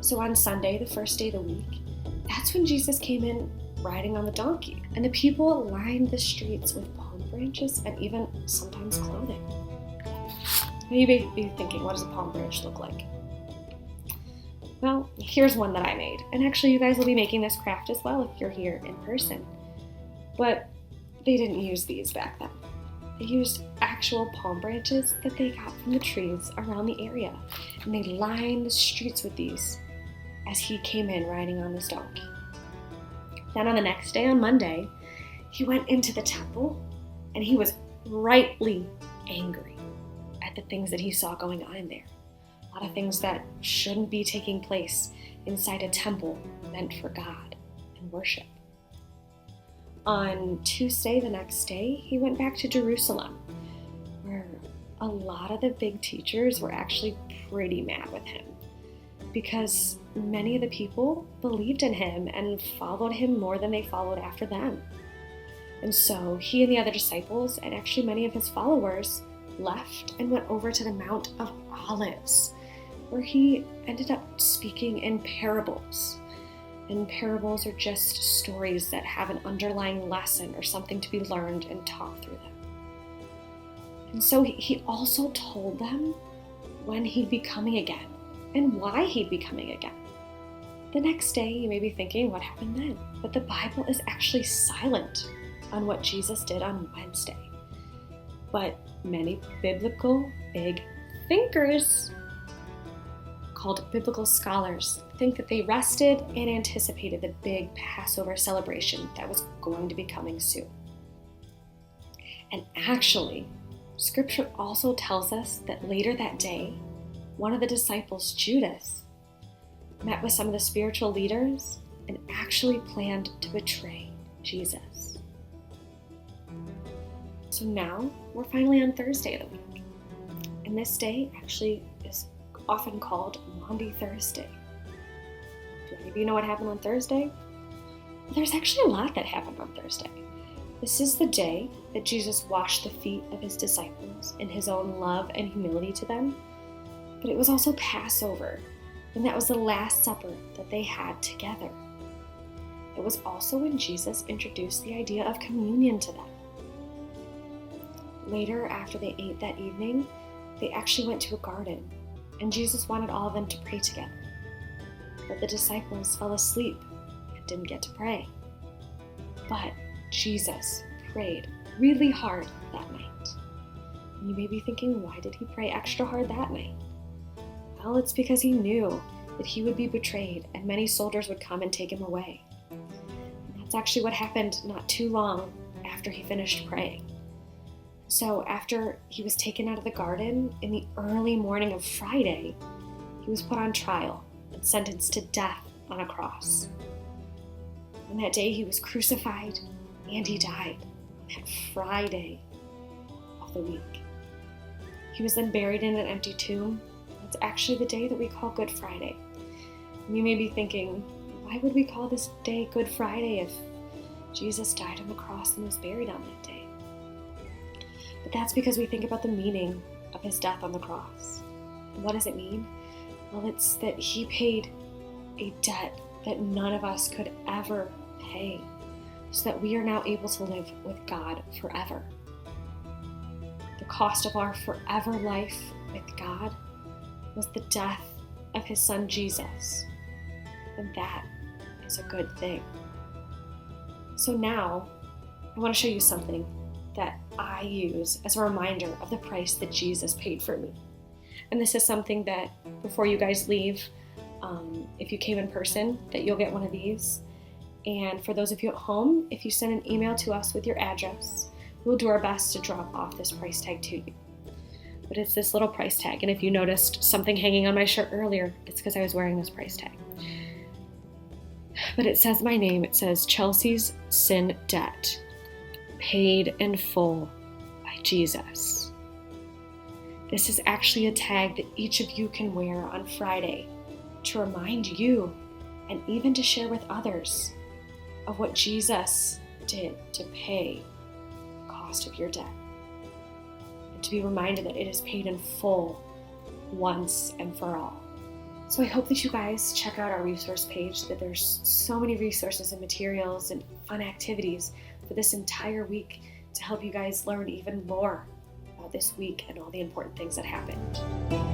So on Sunday, the first day of the week, that's when Jesus came in riding on the donkey. And the people lined the streets with palm branches and even sometimes clothing. Now you may be thinking, what does a palm branch look like? Well, here's one that I made. And actually, you guys will be making this craft as well if you're here in person. But they didn't use these back then. They used actual palm branches that they got from the trees around the area. And they lined the streets with these as he came in riding on this donkey. Then on the next day, on Monday, he went into the temple and he was rightly angry at the things that he saw going on in there. A lot of things that shouldn't be taking place inside a temple meant for God and worship. On Tuesday, the next day, he went back to Jerusalem, where a lot of the big teachers were actually pretty mad with him because many of the people believed in him and followed him more than they followed after them. And so he and the other disciples, and actually many of his followers, left and went over to the Mount of Olives, where he ended up speaking in parables. And parables are just stories that have an underlying lesson or something to be learned and taught through them. And so he also told them when he'd be coming again and why he'd be coming again. The next day, you may be thinking, what happened then? But the Bible is actually silent on what Jesus did on Wednesday. But many biblical big thinkers, called biblical scholars, think that they rested and anticipated the big Passover celebration that was going to be coming soon. And actually, Scripture also tells us that later that day, one of the disciples, Judas, met with some of the spiritual leaders and actually planned to betray Jesus. So now we're finally on Thursday of the week. And this day actually is often called Maundy Thursday. Do any of you know what happened on Thursday? Well, there's actually a lot that happened on Thursday. This is the day that Jesus washed the feet of his disciples in his own love and humility to them. But it was also Passover, and that was the Last Supper that they had together. It was also when Jesus introduced the idea of communion to them. Later, after they ate that evening, they actually went to a garden, and Jesus wanted all of them to pray together. But the disciples fell asleep and didn't get to pray. But Jesus prayed really hard that night. And you may be thinking, why did he pray extra hard that night? Well, it's because he knew that he would be betrayed and many soldiers would come and take him away. And that's actually what happened not too long after he finished praying. So after he was taken out of the garden in the early morning of Friday, he was put on trial and sentenced to death on a cross. On that day, he was crucified and he died on that Friday of the week. He was then buried in an empty tomb. It's actually the day that we call Good Friday. And you may be thinking, why would we call this day Good Friday if Jesus died on the cross and was buried on that day? But that's because we think about the meaning of his death on the cross. And what does it mean? Well, it's that he paid a debt that none of us could ever pay, so that we are now able to live with God forever. The cost of our forever life with God was the death of his son Jesus, and that is a good thing. So now, I want to show you something that I use as a reminder of the price that Jesus paid for me. And this is something that, before you guys leave, if you came in person, that you'll get one of these. And for those of you at home, if you send an email to us with your address, we'll do our best to drop off this price tag to you. But it's this little price tag, and if you noticed something hanging on my shirt earlier, it's because I was wearing this price tag. But it says my name. It says Chelsea's Sin Debt, paid in full by Jesus. This is actually a tag that each of you can wear on Friday to remind you and even to share with others of what Jesus did to pay the cost of your debt. And to be reminded that it is paid in full once and for all. So I hope that you guys check out our resource page, that there's so many resources and materials and fun activities for this entire week to help you guys learn even more about this week and all the important things that happened.